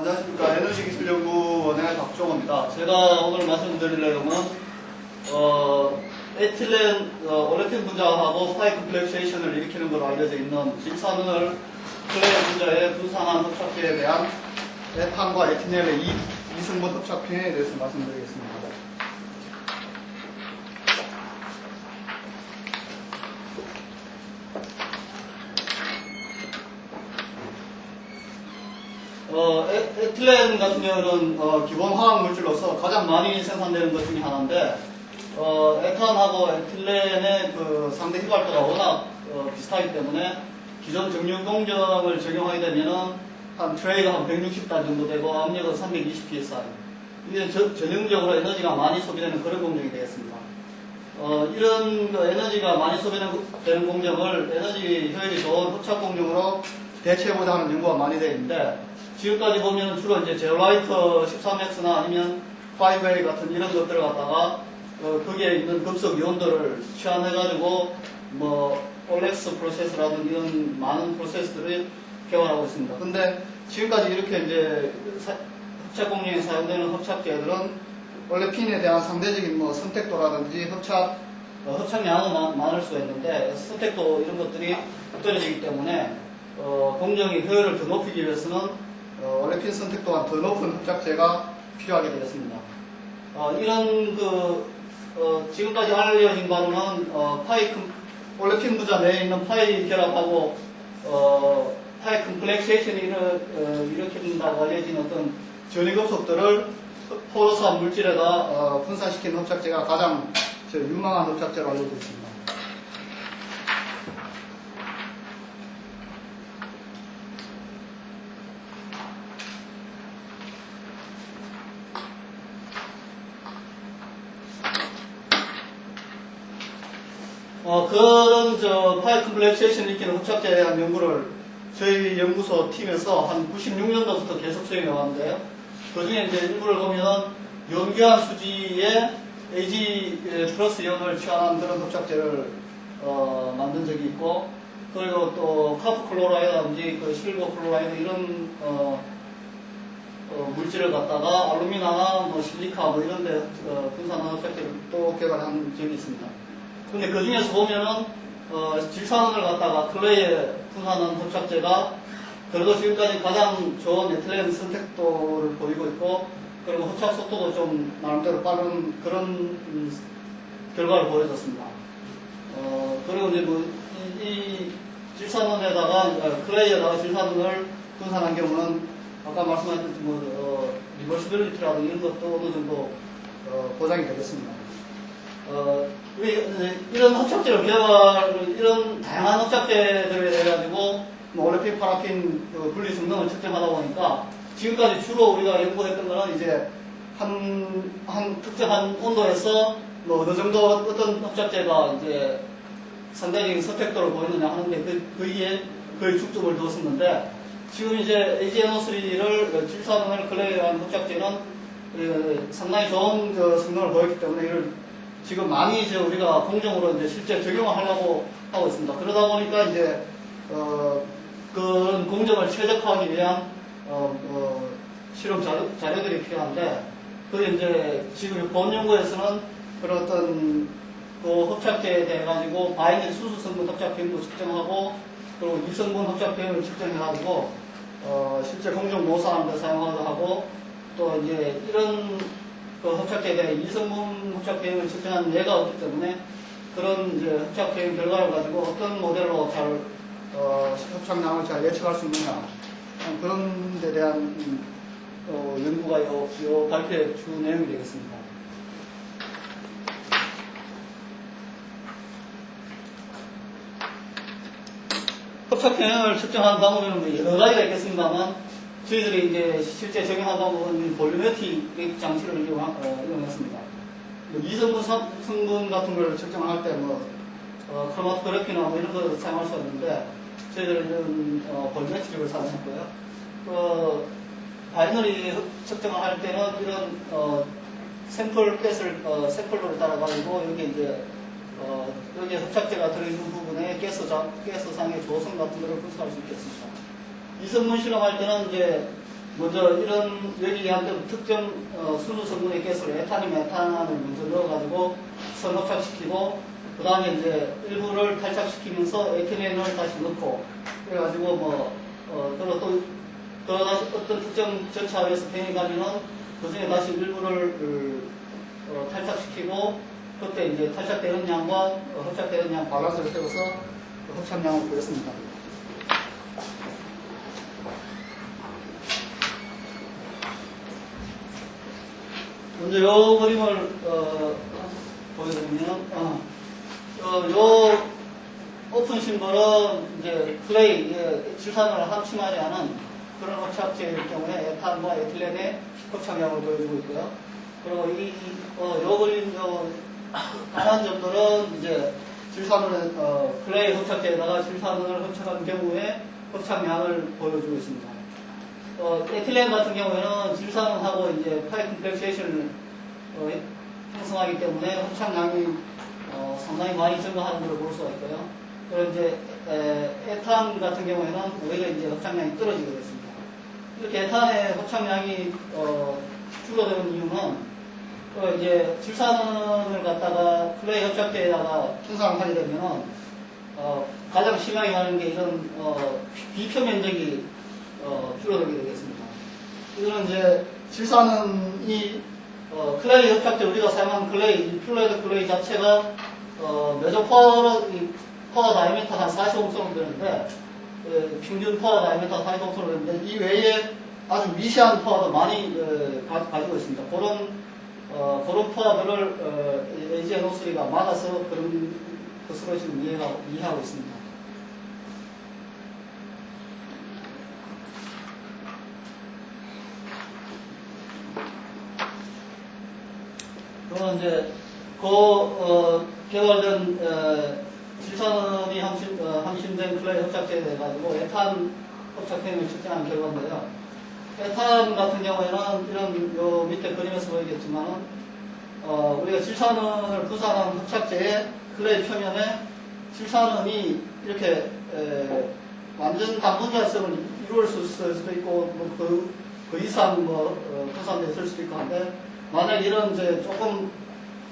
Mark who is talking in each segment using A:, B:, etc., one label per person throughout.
A: 안녕하십니까. 에너지기술연구원의 박종호입니다. 제가 오늘 말씀드릴 내용은 에틸렌 올레핀 분자하고 파이 컴플렉세이션을 일으키는 것으로 알려져 있는 질산을 클레이 분자에 분산한 흡착제에 대한 에탄과 에티넬의 이승분 흡착행에 대해서 말씀드리겠습니다. 에틸렌 같은 경우는 기본 화학 물질로서 가장 많이 생산되는 것 중에 하나인데 에탄하고 에틸렌의 그 상대 휘발도가 워낙 비슷하기 때문에 기존 정류 공정을 적용하게 되면은 한 트레이가 한 160단 정도 되고 압력은 320 psi. 이게 전형적으로 에너지가 많이 소비되는 그런 공정이 되겠습니다. 이런 그 에너지가 많이 소비되는 공정을 에너지 효율이 좋은 흡착 공정으로 대체해보자 하는 연구가 많이 되어 있는데, 지금까지 보면 주로 이제 제로라이트 13X나 아니면 5A 같은 이런 것들을 갖다가 거기에 있는 급속 이온들을 취한해가지고 뭐 올렉스 프로세스라든 이런 많은 프로세스들을 개발하고 있습니다. 근데 지금까지 이렇게 이제 흡착 공정에 사용되는 흡착제들은 원래 핀에 대한 상대적인 뭐 선택도라든지 흡착량은 많을 수가 있는데 선택도 이런 것들이 떨어지기 때문에 공정의 효율을 더 높이기 위해서는 원래 핀 선택도가 더 높은 흡착제가 필요하게 되겠습니다. 이런 지금까지 알려진 바로는 원래 핀 분자 내에 있는 파이 결합하고 파이 컴플렉세이션을 일으킨다고 알려진 어떤 전위급속들을 포로스한 물질에다 분산시키는 흡착제가 가장 유망한 흡착제로 알려져 있습니다. 그런 파이 컴플렉세이션 일으키는 흡착제에 대한 연구를 저희 연구소 팀에서 한 96년도부터 계속 수행해 왔는데요. 그 중에 이제 일부를 보면 연기한 수지에 AG 플러스 이온을 취한한 그런 흡착제를 만든 적이 있고, 그리고 또 카프 클로라이드라든지 그 실버 클로라이드 이런 물질을 갖다가 알루미나나 뭐 실리카 뭐 이런 데 분산한 흡착제를 또 개발한 적이 있습니다. 근데 그 중에서 보면은 질산을 갖다가 클레이에 분산한 흡착제가 그래도 지금까지 가장 좋은 에틸렌 선택도를 보이고 있고, 그리고 흡착 속도도 좀 나름대로 빠른 그런 결과를 보여줬습니다. 그리고 이제 이 질산원에다가 클레이에다가 질산원을 분산한 경우는 아까 말씀하셨듯이 리버시빌리티라든지 이런 것도 어느 정도 보장이 되겠습니다. 이런 흡착제를 이런 다양한 흡착제들에 대해 가지고 올레핀, 파라핀 분리 성능을 측정하다 보니까 지금까지 주로 우리가 연구했던 거는 이제 한 특정한 온도에서 뭐 어느 정도 어떤 흡착제가 이제 상대적인 선택도를 보이느냐 하는데 거의 중점을 두었었는데, 지금 이제 AgNO3를 질산을 클레이라는 흡착제는 상당히 좋은 성능을 보였기 때문에 이를 지금 많이 이제 우리가 공정으로 이제 실제 적용을 하려고 하고 있습니다. 그러다 보니까 이제 그런 공정을 최적화하기 위한 실험 자료들이 필요한데, 그게 이제 지금 본 연구에서는 그런 어떤 흡착제에 대해 가지고 바이닐 수소 성분 흡착 비율도 측정하고, 그리고 이성분 흡착 비율을 측정해가지고 실제 공정 모사하는 데 사용하기도 하고, 또 이제 이런 흡착제에 대해 이성분 흡착 비율을 측정하는 예가 없기 때문에 그런 이제 흡착 비율 결과를 가지고 어떤 모델로 잘 흡착량을 잘 예측할 수 있느냐, 그런 데 대한 연구가 이 발표의 주 내용이 되겠습니다. 흡착 평형을 측정하는 방법은 여러 가지가 있겠습니다만, 저희들이 이제 실제 적용한 방법은 볼륨메트릭 장치를 이용했습니다. 이성분 성분 같은 걸 측정할 때 크로마토그래피나 뭐 이런 걸 사용할 수 있는데, 저희들은 볼륨메트릭을 사용했고요. 바이너리 측정을 할 때는 이런 샘플로를 따라가지고 여기 이제 여기에 흡착제가 들어있는 부분에 가스상의 조성 같은 것을 분석할 수 있겠습니다. 이성분 실험할 때는 이제 먼저 이런 여기 한 대로 특정 순수 성분의 가스를 에탄이면 에탄을 먼저 넣어가지고 선흡착시키고 그 다음에 이제 일부를 탈착시키면서 에틸렌을 다시 넣고 그래가지고 그리고 또 어떤 특정 전차에서 변이가면은 그 중에 다시 일부를 탈착시키고 그때 이제 탈착되는 양과 흡착되는 양 밸런스를 세워서 흡착량을 보였습니다. 먼저 요 그림을 보여드리면 요 오픈 심벌은 이제 클레이 질산을 함침하지 않은 그런 흡착제일 경우에 에탄과 에틸렌의 흡착량을 보여주고 있고요. 그리고 요 그림 다른 점들은 이제 질산을 클레이 흡착제에다가 질산을 흡착한 경우에 흡착량을 보여주고 있습니다. 에틸렌 같은 경우에는 질산하고 이제 파이컴플렉세이션을 형성하기 때문에 흡착량이 상당히 많이 증가하는 것을 볼 수가 있고요. 그리고 이제 에탄 같은 경우에는 오히려 이제 흡착량이 떨어지게 됐습니다. 이렇게 에탄의 흡착량이 줄어드는 이유는 이제 질산을 갖다가 클레이 흡착제에다가 형상을 하게 되면은 가장 심하게 가는 게 이런 비표면적이 줄어들게 되겠습니다. 이거는 이제 질산이 클레이 흡착제 우리가 사용한 클레이, 플루이드 클레이 자체가 메조 퍼 다이아미터 한 40옴 정도 되는데 평균 퍼 다이아미터 40옴 정도 되는데 이 외에 아주 미세한 퍼도 많이 가지고 있습니다. 그런 퍼들을 AgNO3가 맞아서 그런 것으로 지금 이해하고 있습니다. 그러면 이제 개발된 질산이 함심된 클레이 흡착제에 대해 가지고 에탄 흡착행위를 측정한 결과인데요. 에탄 같은 경우에는 이런 요 밑에 그림에서 보이겠지만은 우리가 질산을 부산한 흡착제의 클레이 표면에 질산이 이렇게 완전 단분자성을 이룰 수도 있고 그 이상 부산됐을 수도 있고 한데 만약 이런 이제 조금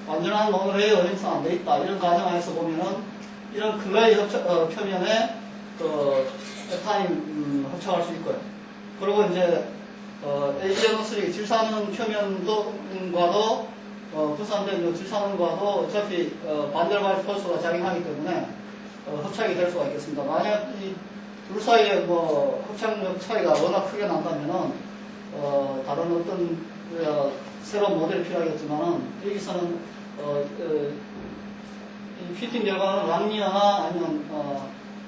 A: 완전한 모노레이어 형성 안 돼 있다 이런 가정하에서 보면은 이런 클레이 표면에 에탄이 흡착할 수 있고요. 그리고 이제 AgNO3 질산은 표면과도 부산된 질산과도 어차피 반절발 포스가 작용하기 때문에 흡착이 될 수가 있겠습니다. 만약 이 둘 사이에 흡착력 차이가 워낙 크게 난다면은 다른 어떤 새로운 모델이 필요하겠지만은 여기서는 이 피팅 결과는 락미어나 아니면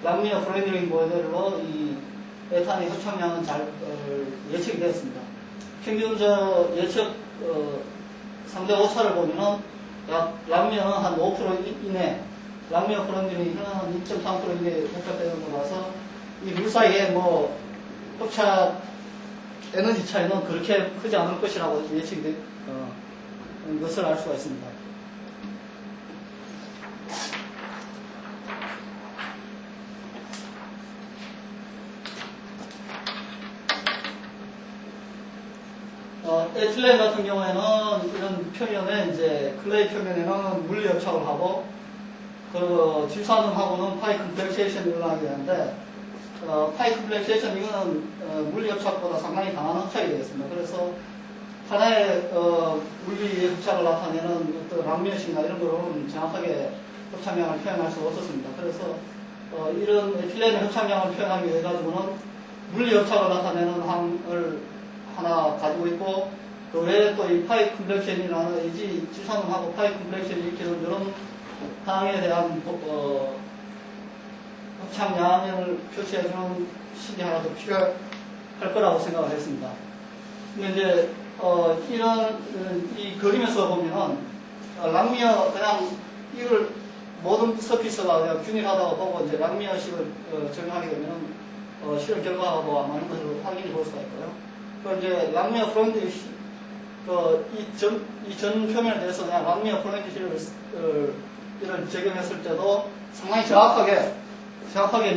A: 락미어 프렌드링 모델로 이 에탄의 흡착량은 잘 예측이 되었습니다. 평균 예측 상대 오차를 보면은 락미어는 한 5% 이내, 락미어 프렌드링은 한 2.3% 이내에 흡착되는 거라서 이 둘 사이에 흡착 에너지 차이는 그렇게 크지 않을 것이라고 예측이 된 것을 알 수가 있습니다. 에틸렌 같은 경우에는 이런 표면에 이제 클레이 표면에는 물리 흡착을 하고 그리고 질산하고는 파이 컴플렉세이션을 하게 되는데 파이 컴플렉세이션 이거는 물리 흡착보다 상당히 강한 흡착이 되겠습니다. 그래서 하나의 물리 흡착을 나타내는 어떤 락미엇이나 이런 거로는 정확하게 흡착량을 표현할 수가 없었습니다. 그래서 이런 에틸렌의 흡착량을 표현하기 위해 가지고는 물리 흡착을 나타내는 항을 하나 가지고 있고 그 외에 또 이 파이 컴플렉션이라는 질산하고 파이 컴플렉션이 일으키는 이런 항에 대한 흡착량을 표시해주는 식이 하나 더 필요할 거라고 생각을 했습니다. 근데 이제 이런 이 그림에서 보면은 락미어 그냥 이걸 모든 서피스가 그냥 균일하다고 보고 이제 락미어식을 적용하게 되면은 실험 결과하고 안 맞는 것을 확인해 볼 수가 있고요. 그 이제 락미어 프론트 이 전 표면에 대해서 그냥 락미어 프론트 이를 적용했을 때도 상당히 정확하게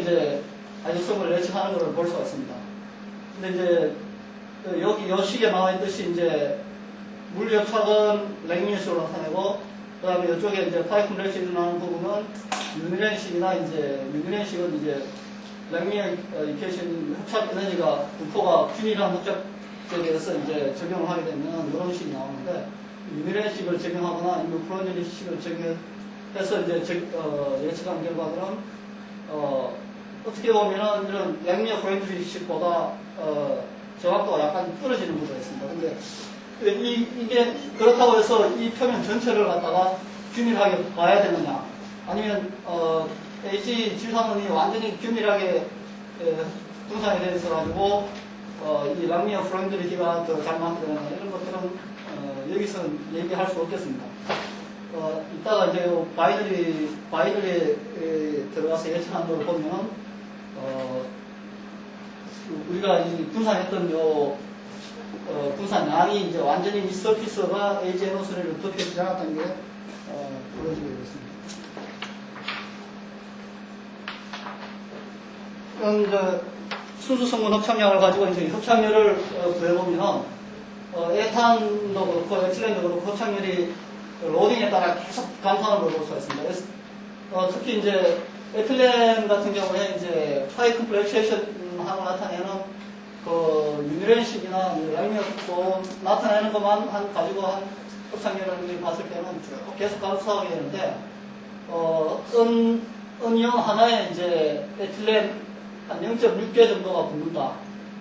A: 이제 아이소성을 예측하는 것을 볼 수가 있습니다. 근데 이제 여기 요 식에 나와 있듯이 이제 물협착은 랭미식으로 나타내고, 그 다음에 이쪽에 이제 파이프 블랙식이 일어나는 부분은 유니렌식이나 이제, 유니렌식은 이제 랭미의 이케이션 협착 에너지가 분포가 균일한 목적에 대해서 이제 적용을 하게 되면 이런 식이 나오는데, 유니렌식을 적용하거나 아니면 프로니식을 적용해서 이제 예측한 결과들은 어떻게 보면은 이런 랭미어 프로니식보다 정확도가 약간 떨어지는 구조가 있습니다. 근데 이게 그렇다고 해서 이 표면 전체를 갖다가 균일하게 봐야 되느냐, 아니면 H 질산원이 완전히 균일하게 분산이 되어 있어 가지고 이 랑미어 프렌들리티가 더 잘 맞게 되느냐, 이런 것들은 여기서 얘기할 수 없겠습니다. 이따가 이제 바이너리에 들어가서 예측한 걸 보면 우리가 이 분산했던 분산량이 이제 완전히 이 서피스가 AGNO 소리를 덮여지지 않았다는 게 보여지게 되겠습니다. 이런 이제 순수 성분 합착량을 가지고 이제 합착률을 구해보면 에탄도 그렇고 에틸렌도 그렇고 합착률이 로딩에 따라 계속 감소하는 걸 볼 수가 있습니다. 특히 이제 에틸렌 같은 경우에 이제 하이 컴플렉세이션하고 나타내는 그 유니렌식이나 랑미어도 나타내는 것만 가지고 한 합착률을 봤을 때는 쭉 계속 감소하게 되는데 은이온 하나에 이제 에틸렌 한 0.6개 정도가 붙는다.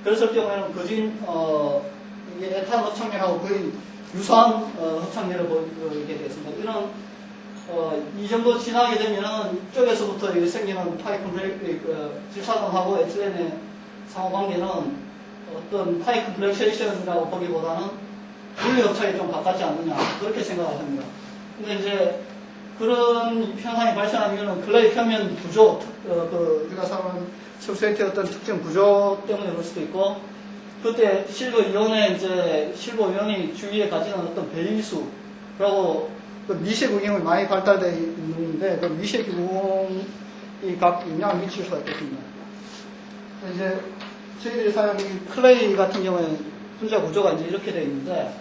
A: 그랬을 경우에는 거진 이게 에탄 합착률하고 거의 유사한 합착률을 보이게 되겠습니다. 이런 이 정도 지나게 되면은 이쪽에서부터 생기는 파이프 질산원하고 에틸렌의 상호관계는 어떤 파이프 블랙쉐이션이라고 보기보다는 분리 협착이 좀 가깝지 않느냐, 그렇게 생각을 합니다. 근데 이제 그런 현상이 발생하면 클레이 표면 구조, 우리가 사용하는 सब스트레이트의 어떤 특정 구조 때문에 그럴 수도 있고, 그때 실버 이온의 이제 실버 이온이 주위에 가지는 어떤 배인수라고 그 미세 구경이 많이 발달되어 있는데, 그 미세 구경이 각 영향을 미칠 수가 있겠습니다. 이제 저희들이 사용하는 클레이 같은 경우에는 분자 구조가 이제 이렇게 되어 있는데,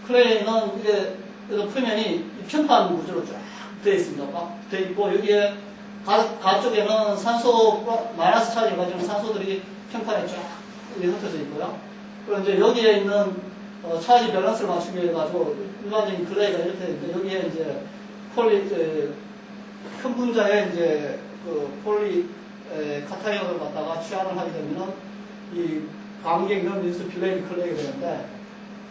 A: 클레이는 이게 표면이 이편판 구조로 쫙 되어 있습니다. 막 되어 있고, 여기에 가쪽에는 산소 마이너스 차지를 가지고 산소들이 편판에 쫙 흩어져 있고요. 그리고 이제 여기에 있는 차지 밸런스를 맞추기 위해 가지고 일반적인 클레이가 이렇게 되어 있는데, 여기에 이제 큰 분자에 이제 그 폴리 카타이온을 갖다가 취합을 하게 되면은 이 광객 민수 빌레이 클레이가 되는데,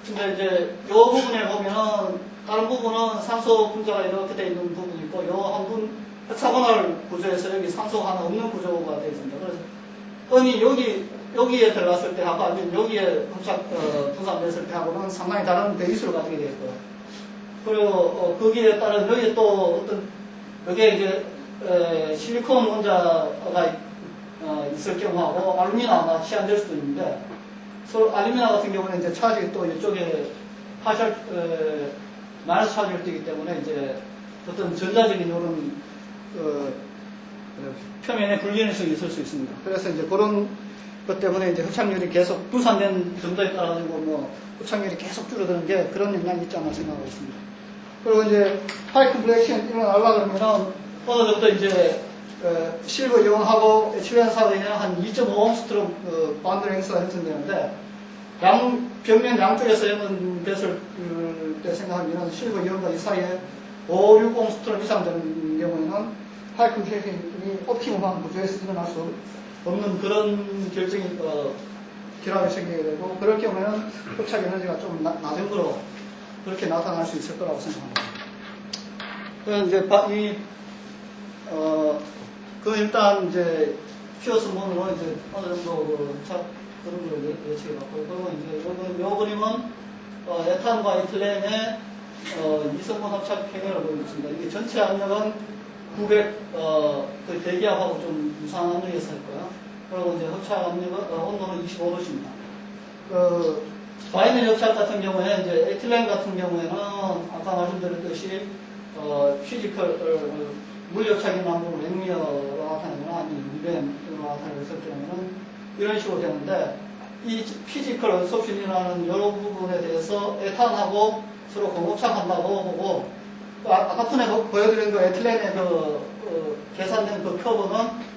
A: 근데 이제 이 부분에 보면은 다른 부분은 산소 분자가 이렇게 되어 있는 부분이 있고, 요 한 분 헥사고널 구조에서 여기 산소 하나 없는 구조가 되어 있습니다. 그래서 은이 여기에 들어갔을 때 하고 아니면 여기에 분산됐을 때 하고는 상당히 다른 베이스를 가지게 되어 있고요. 그리고 거기에 따른 여기에 또 어떤 여기에 이제 실리콘 원자가 있을 경우하고 알루미나가 취한될 수도 있는데, 알루미나 같은 경우는 이제 차지 또 이쪽에 파셜 마이너스 차지를 띄기 때문에 이제 어떤 전자적인 이런 표면에 불균형성이 있을 수 있습니다. 그래서 이제 그런 것 때문에 이제 흡착률이 계속 분산된 정도에 따라 가지고 뭐 흡착률이 계속 줄어드는 게 그런 영향이 있지 않나 생각하고 있습니다. 그리고 이제 하이 컴플렉션 일어나려고 그러면은 어느 정도 이제 실버 이온하고 에틸렌 사이에는 한 2.5옴스트롬 바운더리 행스가 형성되는데, 벽면 양쪽에서 됐을 때 생각하면 실버 이온과 이 사이에 5, 6옴스트롬 이상 되는 경우에는 하이 컴플렉션이 옵티멈한 구조에서 일어날 수 없는 그런 결합이 생기게 되고, 그럴 경우에는 흡착 에너지가 좀 낮은 거로 그렇게 나타날 수 있을 거라고 생각합니다. 그래서 이제 일단 이제 퓨어 성분으로 이제 어느 정도 그런 걸 예측해 봤고요. 그리고 이제 요 그림은 에탄과 에틸렌의 이성분 합착 평면을 보이고 있습니다. 이게 전체 압력은 900 그 대기압하고 좀 유사한 압력에서 할 거예요. 그리고 이제 합착 압력은 온도는 25도씨입니다. 바이너리 합착 같은 경우에 이제 에틸렌 같은 경우에는 아까 말씀드렸듯이 피지컬 물리협착이 나오고 랭미어로 나타내거나 아니면 유벤으로 나타내는 경우는 이런 식으로 되는데, 이 피지컬 어섭션이라는 여러 부분에 대해서 에탄하고 서로 공급착한다고 보고, 아까 전에 보여드린 그 에틸렌의 계산된 그 커브는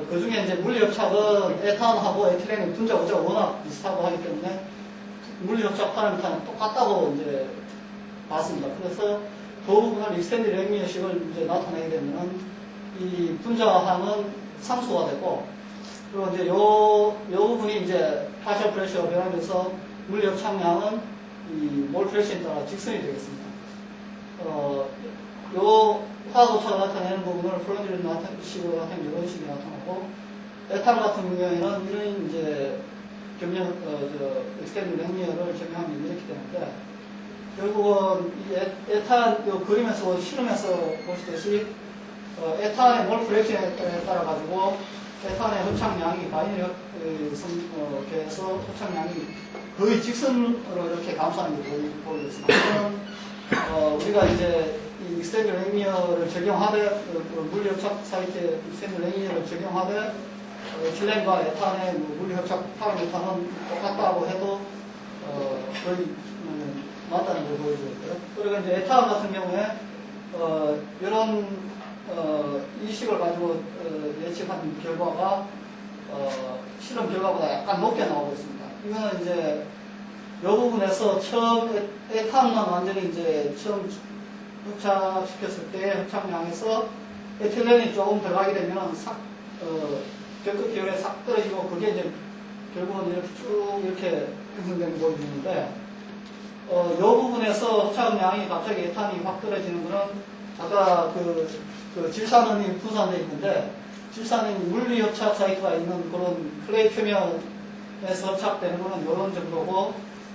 A: 그 중에 이제 물리협착은 에탄하고 에틸렌의 분자 구조가 워낙 비슷하고 하기 때문에 물리협착 파라미터는 똑같다고 이제 봤습니다. 그래서 그 부분을 익스텐드 랭미어식을 이제 나타내게 되면은 이 분자항은 상수가 되고, 그리고 이제 요 부분이 이제 파셜 프레셔가 변하면서 물리협착량은 이 몰 프레셔에 따라 직선이 되겠습니다. 요 화학오차가 나타내는 부분을 플런지를 식으로 나타내는 이런 식이 나타나고, 에탄 같은 경우에는 이런 이제 익스텐드 랭미어를 적용하면 이렇게 되는데, 결국은 이 에탄 요 그림에서 실험에서 보시듯이 에탄의 몰 프렉션에 따라 가지고 에탄의 흡착량이 바이너리 계에서 흡착량이 거의 직선으로 이렇게 감소하는 게 보이겠습니다. 우리가 이제 이 익스텐드 랭미어를 적용하되 물리협착 사이트에 익스텐드 랭미어를 적용하되 에틸렌과 에탄의 물리협착 파라미터는 똑같다고 해도 거의 맞다는 걸 보여주었고요. 그리고 이제 에탄 같은 경우에 이런 이식을 가지고 예측한 결과가 실험 결과보다 약간 높게 나오고 있습니다. 이거는 이제 이 부분에서 처음 에탄만 완전히 이제 처음 흡착시켰을 때 흡착량에서 에틸렌이 조금 들어가게 되면 벽끝 계열에 싹 떨어지고, 그게 이제 결국은 이렇게 쭉 이렇게 형성되는 거 보이는데, 이 부분에서 흡착량이 갑자기 에탄이 확 떨어지는 거는 아까 그 질산원이 분산되어 있는데, 질산원이 물리협착 사이트가 있는 그런 클레이 표면에서 흡착되는 거는 이런 정도고,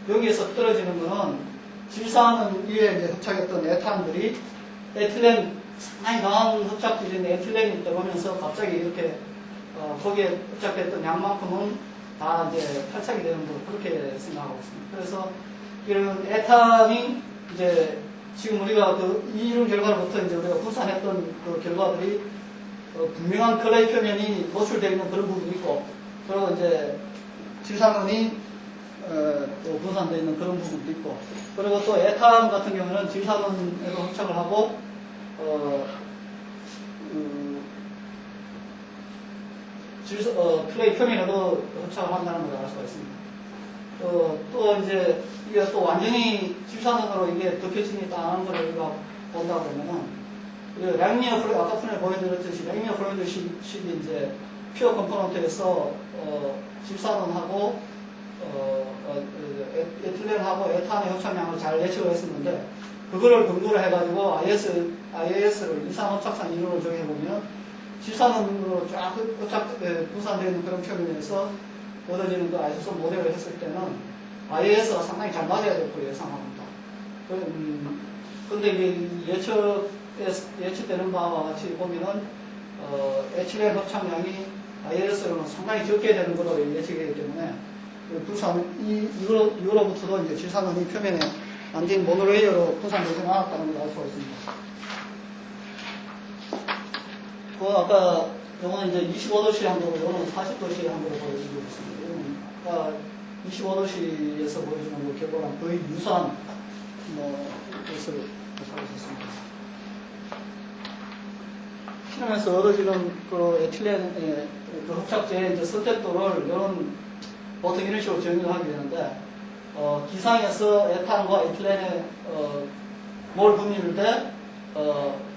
A: 여기에서 떨어지는 거는 질산원 위에 이제 흡착했던 에탄들이 에틸렌 상당히 강한 흡착 기준인 에틸렌이 들어오면서 갑자기 이렇게 거기에 흡착했던 양만큼은 다 이제 탈착이 되는 거, 그렇게 생각하고 있습니다. 그래서 이런 에탄이 이제 지금 우리가 이론 결과로부터 이제 우리가 분산했던 그 결과들이 분명한 클레이 표면이 노출되어 있는 그런 부분이 있고, 그리고 이제 질산원이 또 분산되어 있는 그런 부분도 있고, 그리고 또 에탄 같은 경우는 질산원에도 흡착을 하고 클레이 표면에도 흡착을 한다는 걸 알 수가 있습니다. 또 이제 이게 또 완전히 질산원으로 이게 덮여짐이 있다는 걸 우리가 본다 그러면은, 랭미어 플루이드, 아까 전에 보여드렸듯이 랭미어 플루이드 식이 이제 퓨어 컴포넌트에서 질산원하고 에틸렌하고 에탄의 흡착량을 잘 예측을 했었는데, 그거를 근거로 해가지고 IAS를 이상 흡착상 이론을 적용해보면 질산원으로 쫙 분산되어 있는 그런 표면에서 얻어지는 그 아이소솔 모델을 했을 때는 IAS가 상당히 잘 맞아야 될 걸로 예상합니다. 그런데 이게 예측되는 바와 같이 보면은 에틸렌 흡착량이 IAS로는 상당히 적게 되는 걸로 예측이 되기 때문에 이거로부터도 이제 질산원이 표면에 완전히 모노레이어로 분산되지 않았다는 걸 알 수가 있습니다. 아까 요거는 이제 25도씨 항도로, 요거는 40도씨 항도로 보여주고 있습니다. 그러니까 25도씨에서 보여주는 그 결과랑 거의 유사한 것을 찾아주셨습니다. 실험에서 얻어지는 그 에틸렌의 그 흡착제의 이제 선택도를 보통 이런 식으로 정의를 하게 되는데, 기상에서 에탄과 에틸렌의 몰 분율 대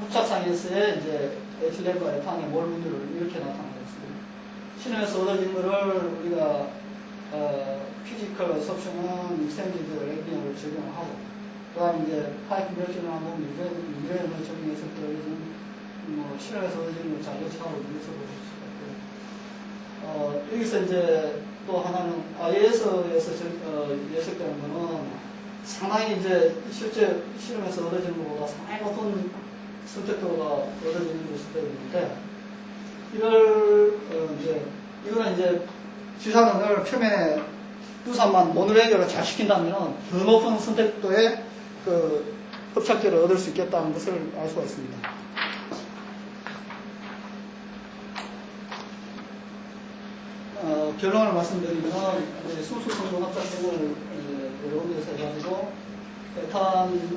A: 흡착상에서의 이제 에틸렌과 에탄의 몰 분율을 이렇게 나타내고 있습니다. 실험에서 얻어진 거를 우리가 피지컬 어섭션은 익스텐디드 랭미어를 적용을 하고, 그 다음에 이제 파이프 멸치를 한번 미래를 적용해서 떨어지는 실험에서 얻어지는 걸 잘 예측하고 여기서 보실 수가 있고요. 여기서 이제 또 하나는 IAS에서 예측되는 거는 상당히 이제 실제 실험에서 얻어지는 것보다 상당히 높은 선택도가 얻어지는 것이 되는데, 이거는 이제 질산원을 표면에 분산만 모노레이어로 잘 시킨다면 더 높은 선택도의 그 흡착제를 얻을 수 있겠다는 것을 알 수가 있습니다. 결론을 말씀드리면 수소 성분 합작성을 여러 군데서 해가지고 에탄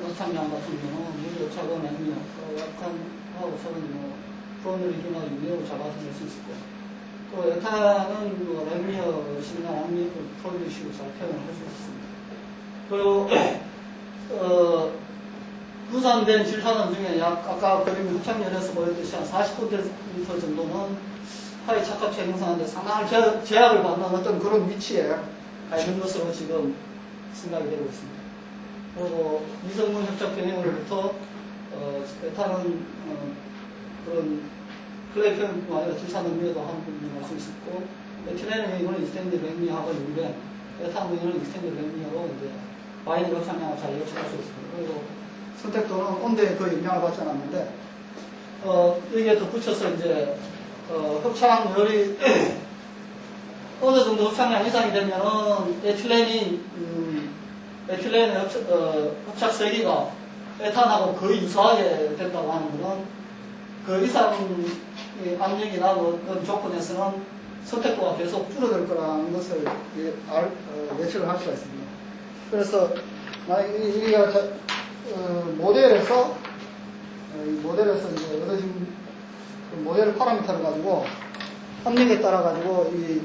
A: 합착량 같은 경우는 무려 작은 액류, 약한하고 작은 프로놀리기나 유리로 잡아낼 수 있을 거예요. 또 에탄은 액류, 식량, 액류, 프로놀리식으로 잘 표현을 할 수 있습니다. 그리고 부산된 질산염 중에 아까 그림 합착열에서 보였듯이 한 40% 정도는 하위 착합체 형성하는데 상당한 제약을 받는 어떤 그런 위치에 가 있는 것으로 지금 생각이 되고 있습니다. 그리고 미성분 협착 변형으로부터 에탄은 그런 클레이뿐만 아니라 질산음료도 한 부분을 할 수 있었고, 에틸렌은 이거는 익스텐드 백미하고 유래, 에탄은 익스텐드 백미하고 이제 바이너 협착량을 잘 예측할 수 있습니다. 그리고 선택도는 온도에 거의 영향을 받지 않았는데, 여기에 또 붙여서 이제 흡착열이 어느 정도 흡착량 이상이 되면은 에틸렌의 흡착 세기가 에탄하고 거의 유사하게 된다고 하는 것은 그 이상 압력이 나고 그런 조건에서는 선택도가 계속 줄어들 거라는 것을 예측을 할 수가 있습니다. 그래서 여기가 모델에서 이제 얻어진 모델 파라미터를 가지고 압력에 따라 가지고 이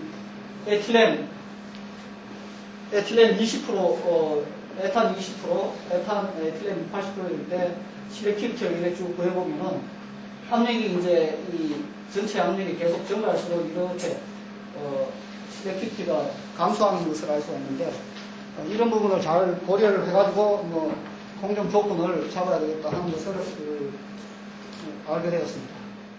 A: 에틸렌 20%, 에탄 20%, 에틸렌 80%일 때 시레키비티를 이렇게 쭉 구해보면은 압력이 이제 이 전체 압력이 계속 증가할수록 이렇게 시레키비티가 감소하는 것을 알 수가 있는데, 이런 부분을 잘 고려를 해가지고 공정 조건을 잡아야 되겠다 하는 것을 알게 되었습니다.